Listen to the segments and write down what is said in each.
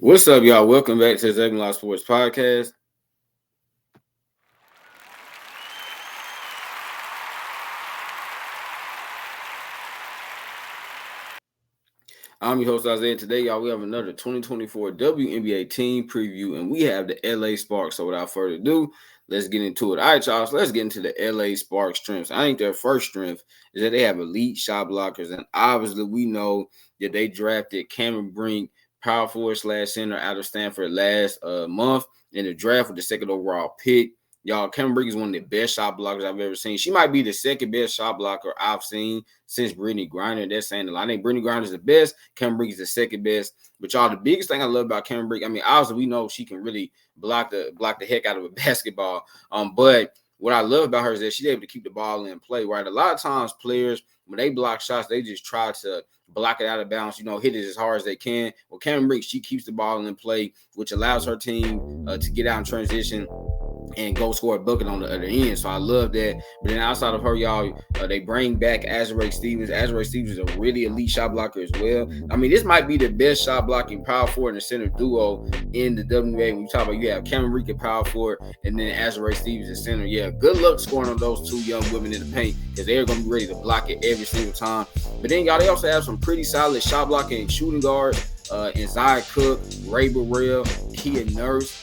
What's up, y'all? Welcome back to the Second Law Sports Podcast. I'm your host, Isaiah. Today, y'all, we have another 2024 WNBA team preview, and we have the LA Sparks. So without further ado, let's get into it. All right, y'all, so let's get into the LA Sparks strengths. I think their first strength is that they have elite shot blockers, and obviously we know that they drafted Cameron Brink, power forward / center out of Stanford last month in the draft with the second overall pick. Y'all, Cameron Brink is one of the best shot blockers I've ever seen. She might be the second best shot blocker I've seen since Brittany Griner. That's saying a lot. I think Brittany Griner is the best. Cameron Brink is the second best. But y'all, the biggest thing I love about Cameron Brink, I mean, obviously we know she can really block the heck out of a basketball. But what I love about her is that she's able to keep the ball in play, right? A lot of times players, when they block shots, they just try to block it out of bounds, hit it as hard as they can. Well, Cameron Brink, she keeps the ball in play, which allows her team to get out in transition and go score a bucket on the other end. So I love that. But then outside of her, y'all, they bring back Azurá Stevens. Azurá Stevens is a really elite shot blocker as well. I mean, this might be the best shot blocking power forward and center duo in the WNBA. When you talk about, you have Cameron Brink at power forward and then Azurá Stevens at center. Yeah, good luck scoring on those two young women in the paint because they're going to be ready to block it every single time. But then, y'all, they also have some pretty solid shot blocking shooting guards in Zia Cook, Ray Burrell, Kia Nurse.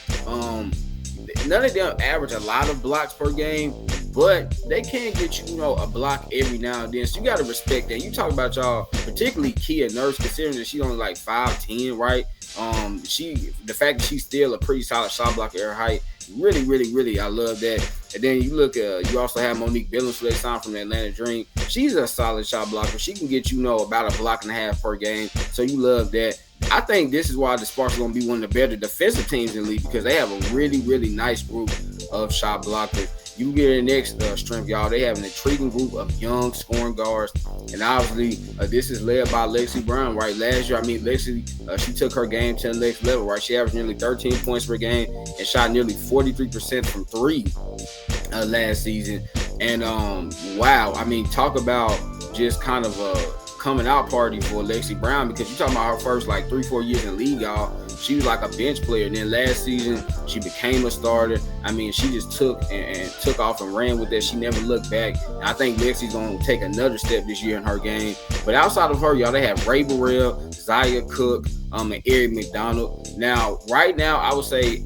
None of them average a lot of blocks per game, but they can get you, a block every now and then. So you got to respect that. You talk about y'all, particularly Kia Nurse, considering that she's only like 5'10", right? The fact that she's still a pretty solid shot blocker at her height, really, I love that. And then you look, you also have Monique Billings, who they signed from the Atlanta Dream. She's a solid shot blocker. She can get you, about a block and a half per game. So you love that. I think this is why the Sparks are going to be one of the better defensive teams in the league because they have a really nice group of shot blockers. You get the next strength, y'all. They have an intriguing group of young scoring guards. And obviously, this is led by Lexi Brown, right? Last year, Lexi, she took her game to the next level, right? She averaged nearly 13 points per game and shot nearly 43% from three last season. And, wow, talk about just kind of a coming out party for Lexi Brown because you're talking about her first, 3-4 years in the league, y'all. She was like a bench player. And then last season, she became a starter. She just took off and ran with that. She never looked back. And I think Lexi's going to take another step this year in her game. But outside of her, y'all, they have Ray Burrell, Zia Cook, and Eric McDonald. Now, right now, I would say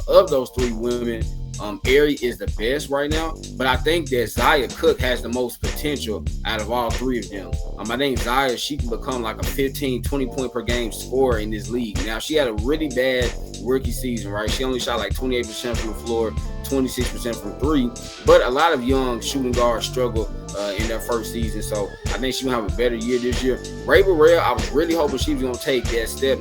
of those three women, Ari is the best right now, but I think that Zia Cook has the most potential out of all three of them. I think Zia, she can become like a 15-20 point per game scorer in this league. Now, she had a really bad rookie season, right? She only shot like 28% from the floor, 26% from three, but a lot of young shooting guards struggle in their first season, so I think she's going to have a better year this year. Ray Burrell, I was really hoping she was going to take that step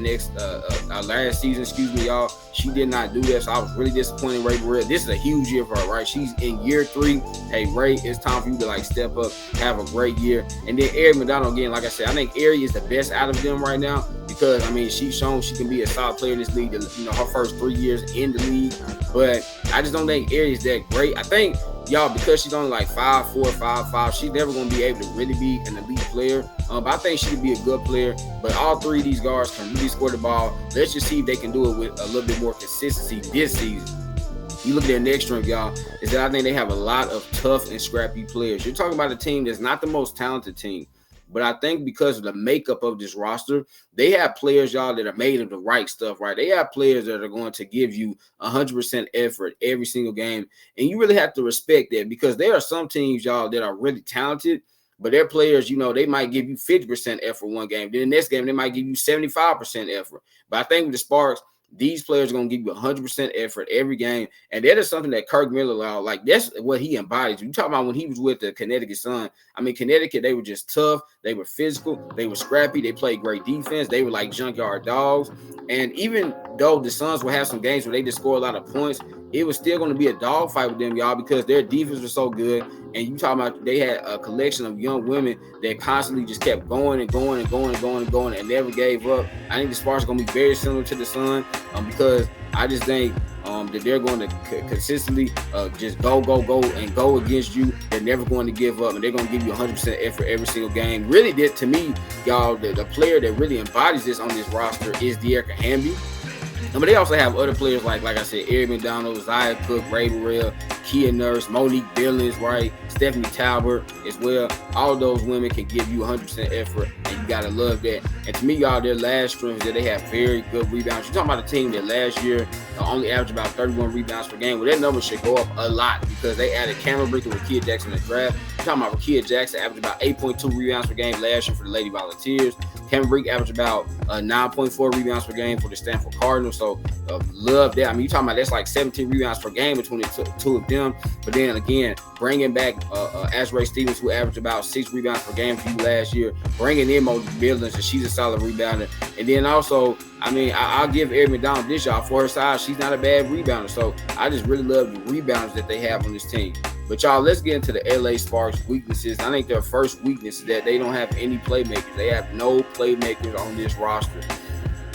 last season, y'all. She did not do that, so I was really disappointed in Ray Burrell. This is a huge year for her, right? She's in year 3. Hey, Ray, it's time for you to step up, have a great year. And then Ari McDonald, again, like I said, I think Ari is the best out of them right now because, she's shown she can be a solid player in this league, her first 3 years in the league. But I just don't think Ari is that great. I think, y'all, because she's only 5'4", 5'5", she's never going to be able to really be an elite player. But I think she could be a good player. But all three of these guards can really score the ball. Let's just see if they can do it with a little bit more consistency this season. You look at their next strength, y'all, is that I think they have a lot of tough and scrappy players. You're talking about a team that's not the most talented team. But I think because of the makeup of this roster, they have players, y'all, that are made of the right stuff, right? They have players that are going to give you 100% effort every single game. And you really have to respect that because there are some teams, y'all, that are really talented, but their players, they might give you 50% effort one game. Then the next game, they might give you 75% effort. But I think with the Sparks, these players are going to give you 100% effort every game. And that is something that Kirk Miller, that's what he embodies. You talking about when he was with the Connecticut Sun. Connecticut, they were just tough. They were physical. They were scrappy. They played great defense. They were like junkyard dogs. And even though the Suns will have some games where they just score a lot of points, it was still going to be a dogfight with them, y'all, because their defense was so good. And you talking about they had a collection of young women that constantly just kept going and never gave up. I think the Sparks are going to be very similar to the Sun because I just think that they're going to consistently just go against you. They're never going to give up, and they're going to give you 100% effort every single game. Really, this, to me, y'all, the player that really embodies this on this roster is De'Erica Hamby. But they also have other players like I said, Eric McDonald, Zaya Cook, Ray Burrell, Kia Nurse, Monique Billings, right? Stephanie Talbot as well. All those women can give you 100% effort, and you gotta love that. And to me, y'all, their last strength is that they have very good rebounds. You're talking about a team that last year only averaged about 31 rebounds per game. Well, that number should go up a lot because they added Cameron Brink and Rakia Jackson in the draft. You're talking about Rakia Jackson averaged about 8.2 rebounds per game last year for the Lady Volunteers. Cameron Brink averaged about 9.4 rebounds per game for the Stanford Cardinals. So love that. I mean, you're talking about that's like 17 rebounds per game between the two of them. But then again, bringing back Ashray Stevens, who averaged about 6 rebounds per game for you last year, bringing in Monique Billings, and she's a solid rebounder. And then also, I mean, I'll give Eric McDonald this, y'all. For her size, she's not a bad rebounder. So I just really love the rebounds that they have on this team. But y'all, let's get into the LA Sparks weaknesses. I think their first weakness is that they don't have any playmakers. They have no playmakers on this roster.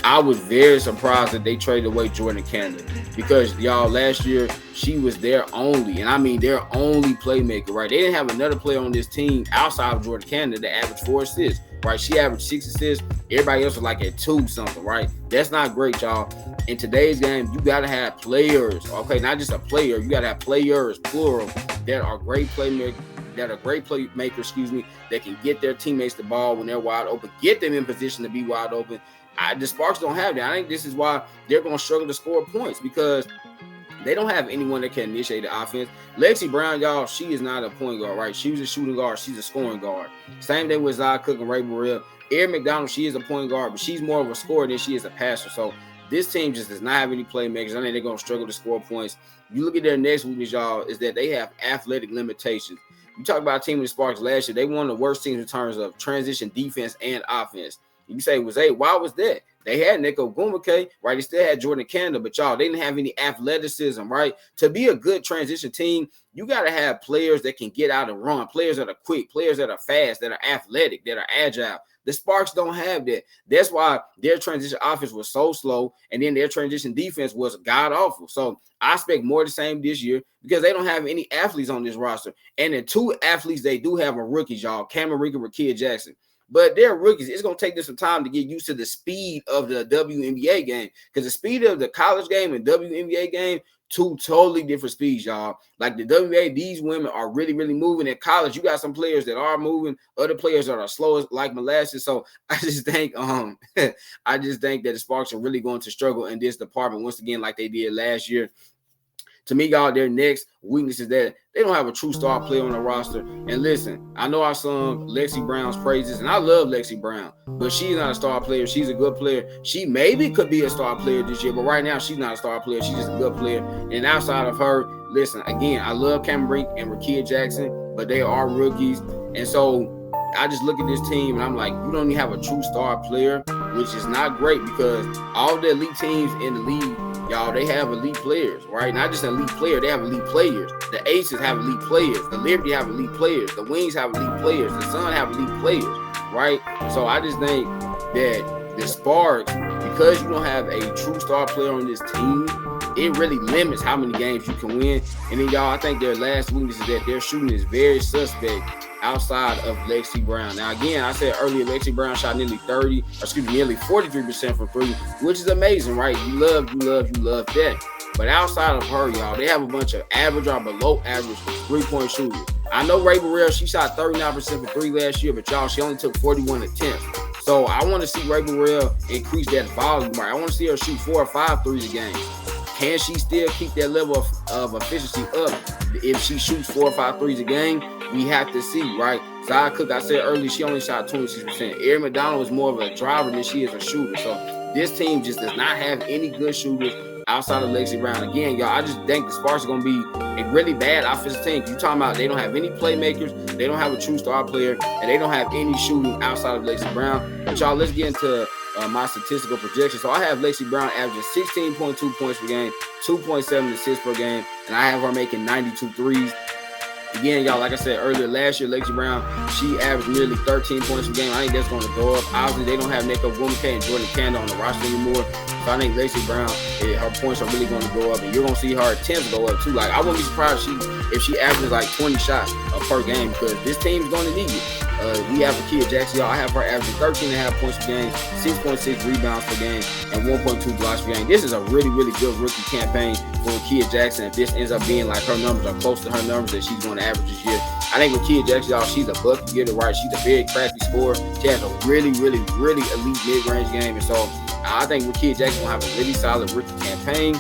I was very surprised that they traded away Jordan Canada because, y'all, last year she was their only, and I mean their only playmaker, right? They didn't have another player on this team outside of Jordan Canada that averaged 4 assists, right? She averaged 6 assists. Everybody else was like at 2 something, right? That's not great, y'all. In today's game, you got to have players, okay? Not just a player. You got to have players, plural, that are great playmakers. That can get their teammates the ball when they're wide open, get them in position to be wide open. The Sparks don't have that. I think this is why they're going to struggle to score points because they don't have anyone that can initiate the offense. Lexi Brown, y'all, she is not a point guard, right? She was a shooting guard. She's a scoring guard. Same thing with Zaya Cook and Ray Burrell. Eric McDonald, she is a point guard, but she's more of a scorer than she is a passer. So this team just does not have any playmakers. I think they're going to struggle to score points. You look at their next weakness, y'all, is that they have athletic limitations. You talk about a team with the Sparks last year. They won the worst teams in terms of transition defense and offense. You say, why was that? They had Nico Gumake, right? They still had Jordan Canada, but y'all, they didn't have any athleticism, right? To be a good transition team, you got to have players that can get out and run, players that are quick, players that are fast, that are athletic, that are agile. The Sparks don't have that. That's why their transition offense was so slow, and then their transition defense was god-awful. So I expect more of the same this year because they don't have any athletes on this roster. And the 2 athletes they do have are rookies, y'all, Cameron Brink and Rakia Jackson. But they're rookies. It's going to take them some time to get used to the speed of the WNBA game because the speed of the college game and WNBA game, 2 totally different speeds, y'all. Like the WNBA, these women are really, really moving. At college, you got some players that are moving, other players that are slow like molasses. So I just think that the Sparks are really going to struggle in this department once again like they did last year. To me, y'all, their next weakness is that they don't have a true star player on the roster. And listen, I know I sung Lexi Brown's praises, and I love Lexi Brown, but she's not a star player. She's a good player. She maybe could be a star player this year, but right now she's not a star player. She's just a good player. And outside of her, listen, again, I love Cameron Brink and Rakia Jackson, but they are rookies. And so I just look at this team, and I'm like, you don't even have a true star player, which is not great because all the elite teams in the league, y'all, they have elite players, right? Not just an elite player, they have elite players. The Aces have elite players. The Liberty have elite players. The Wings have elite players. The Sun have elite players, right? So I just think that the Sparks, because you don't have a true star player on this team, it really limits how many games you can win. And then, y'all, I think their last weakness is that their shooting is very suspect outside of Lexi Brown. Now, again, I said earlier, Lexi Brown shot nearly 43% from 3, which is amazing, right? You love that. But outside of her, y'all, they have a bunch of average or below average 3-point shooters. I know Ray Burrell, she shot 39% from 3 last year, but y'all, she only took 41 attempts. So I want to see Ray Burrell increase that volume, right? I want to see her shoot 4 or 5 threes a game. Can she still keep that level of efficiency up if she shoots 4 or 5 threes a game? We have to see, right? Zaya Cook, I said earlier, she only shot 26%. Eric McDonald is more of a driver than she is a shooter. So this team just does not have any good shooters outside of Lexi Brown. Again, y'all, I just think the Sparks are going to be a really bad offensive team. You talking about they don't have any playmakers, they don't have a true star player, and they don't have any shooting outside of Lexi Brown. But y'all, let's get into my statistical projection. So I have Lexi Brown averaging 16.2 points per game, 2.7 assists per game, and I have her making 92 threes. Again, y'all, like I said earlier, last year, Lexi Brown, she averaged nearly 13 points per game. I think that's going to go up. Obviously, they don't have Nico Gumake and Jordan Canada on the roster anymore. So I think Lexi Brown, her points are really going to go up, and you're going to see her attempts go up too. Like, I wouldn't be surprised if she averages like 20 shots per game because this team's going to need it. We have Akia Jackson, y'all. I have her averaging 13.5 points per game, 6.6 rebounds per game, and 1.2 blocks per game. This is a really, really good rookie campaign for Akia Jackson. If this ends up being like her numbers are close to her numbers that she's going to average this year, I think with Akia Jackson, y'all, she's a bucket getter, right? She's a very crafty scorer. She has a really, really, really elite mid-range game, and so I think with Akia Jackson will have a really solid rookie campaign.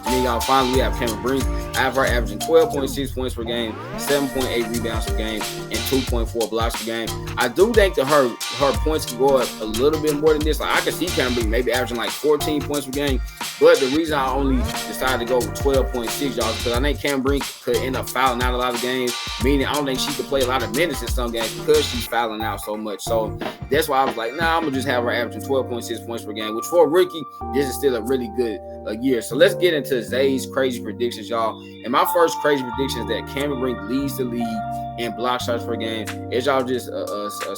And then y'all finally we have Cameron Brink. I have her averaging 12.6 points per game, 7.8 rebounds per game, and 2.4 blocks per game. I do think that her points can go up a little bit more than this. Like I could see Cameron Brink maybe averaging like 14 points per game. But the reason I only decided to go with 12.6, y'all, because I think Cameron Brink could end up fouling out a lot of games, meaning I don't think she could play a lot of minutes in some games because she's fouling out so much. So that's why I was like, nah, I'm going to just have her averaging 12.6 points per game, which for a rookie, this is still a really good year. So let's get into Zay's crazy predictions, y'all. And my first crazy prediction is that Cameron Brink leads the league in block shots per game. As y'all just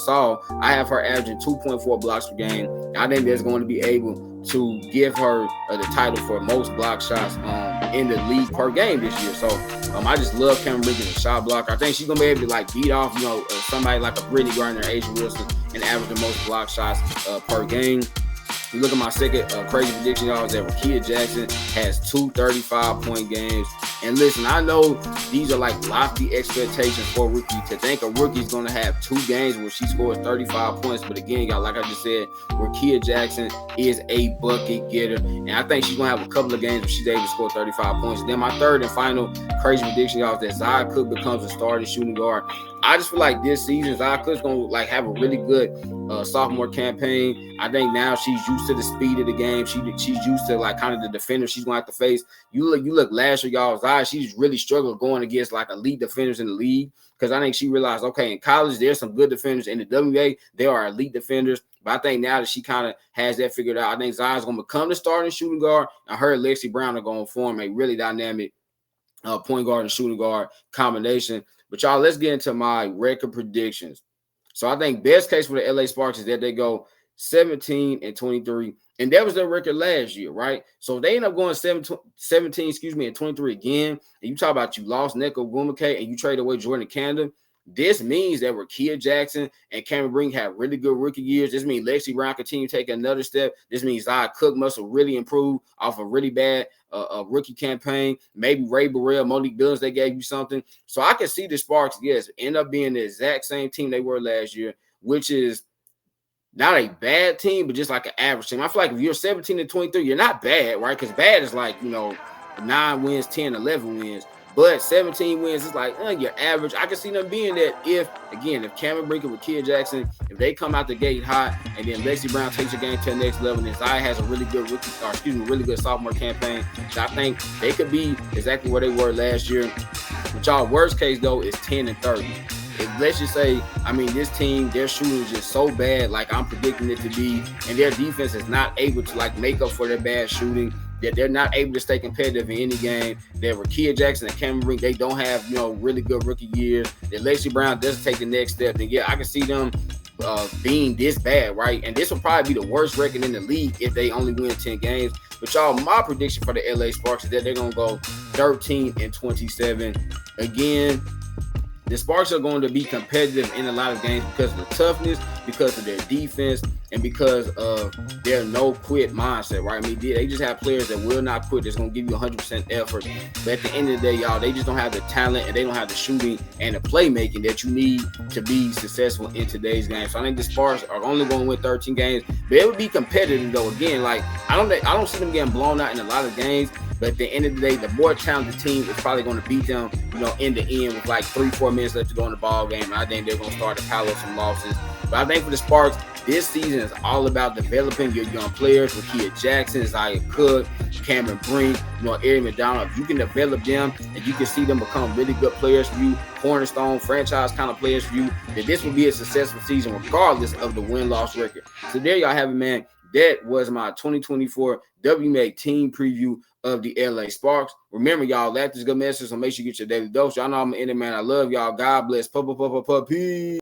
saw, I have her averaging 2.4 blocks per game. I think that's going to be able to give her the title for most block shots in the league per game this year. So I just love Cameron Brink as a shot blocker. I think she's gonna be able to like beat off somebody like a Brittany Griner, Asia Wilson, and average the most block shots per game. You look at my second crazy prediction, y'all, is that Akia Jackson has 2 35-point games. And listen, I know these are like lofty expectations for a rookie. To think a rookie's going to have 2 games where she scores 35 points. But again, y'all, like I just said, Akia Jackson is a bucket getter. And I think she's going to have a couple of games where she's able to score 35 points. And then my third and final crazy prediction, y'all, is that Zia Cook becomes a starting shooting guard. I just feel like this season, Zia Cook's going to like have a really good sophomore campaign. I think now she's used to the speed of the game. She's used to like kind of the defender she's going to have to face. You look last year, y'all, Zia, she's really struggled going against like elite defenders in the league because I think she realized, okay, in college, there's some good defenders. In the WA, there are elite defenders. But I think now that she kind of has that figured out, I think Zia's going to become the starting shooting guard, and her and Lexi Brown are going to form a really dynamic point guard and shooting guard combination. But y'all, let's get into my record predictions. So I think best case for the LA Sparks is that they go 17-23. And that was their record last year, right? So if they end up going 17, and 23 again, and you talk about you lost Neko Gumake and you trade away Jordan Canada, this means that Akia Jackson and Cameron Brink have really good rookie years. This means Lexi Brown continue to take another step. This means Zia Cook must have really improved off a really bad rookie campaign. Maybe Ray Burrell, Monique Billings, they gave you something. So I can see the Sparks, yes, end up being the exact same team they were last year, which is not a bad team, but just like an average team. I feel like if you're 17-23, you're not bad, right? Because bad is like, 9 wins, 10, 11 wins. But 17 wins is like, you're average. I can see them being that if Cameron Brink and Akia Jackson, if they come out the gate hot, and then Lexi Brown takes the game to the next level, and Zia has a really good really good sophomore campaign, so I think they could be exactly where they were last year. But y'all, worst case though is 10-30. If let's just say, this team, their shooting is just so bad, like I'm predicting it to be, and their defense is not able to like make up for their bad shooting, that they're not able to stay competitive in any game, that Akia Jackson and Cameron Brink, they don't have, really good rookie years, that Lexi Brown doesn't take the next step, then yeah, I can see them being this bad, right? And this will probably be the worst record in the league if they only win 10 games. But y'all, my prediction for the LA Sparks is that they're going to go 13-27. Again, the Sparks are going to be competitive in a lot of games because of the toughness, because of their defense, and because of their no-quit mindset, right? They just have players that will not quit. That's going to give you 100% effort. But at the end of the day, y'all, they just don't have the talent and they don't have the shooting and the playmaking that you need to be successful in today's game. So I think the Sparks are only going to win 13 games. But it would be competitive, though. Again, like I don't see them getting blown out in a lot of games. But at the end of the day, the more talented team is probably going to beat them, in the end with like 3-4 minutes left to go in the ball game. And I think they're going to start to pile up some losses. But I think for the Sparks, this season is all about developing your young players. Akia Jackson, Zia Cook, Cameron Brink, Eric McDonald. If you can develop them and you can see them become really good players for you, cornerstone franchise kind of players for you, then this will be a successful season regardless of the win-loss record. So there y'all have it, man. That was my 2024 WNBA team preview of the LA Sparks. Remember, y'all, that is good message, so make sure you get your daily dose. Y'all know I'm an internet man. I love y'all. God bless. Peace.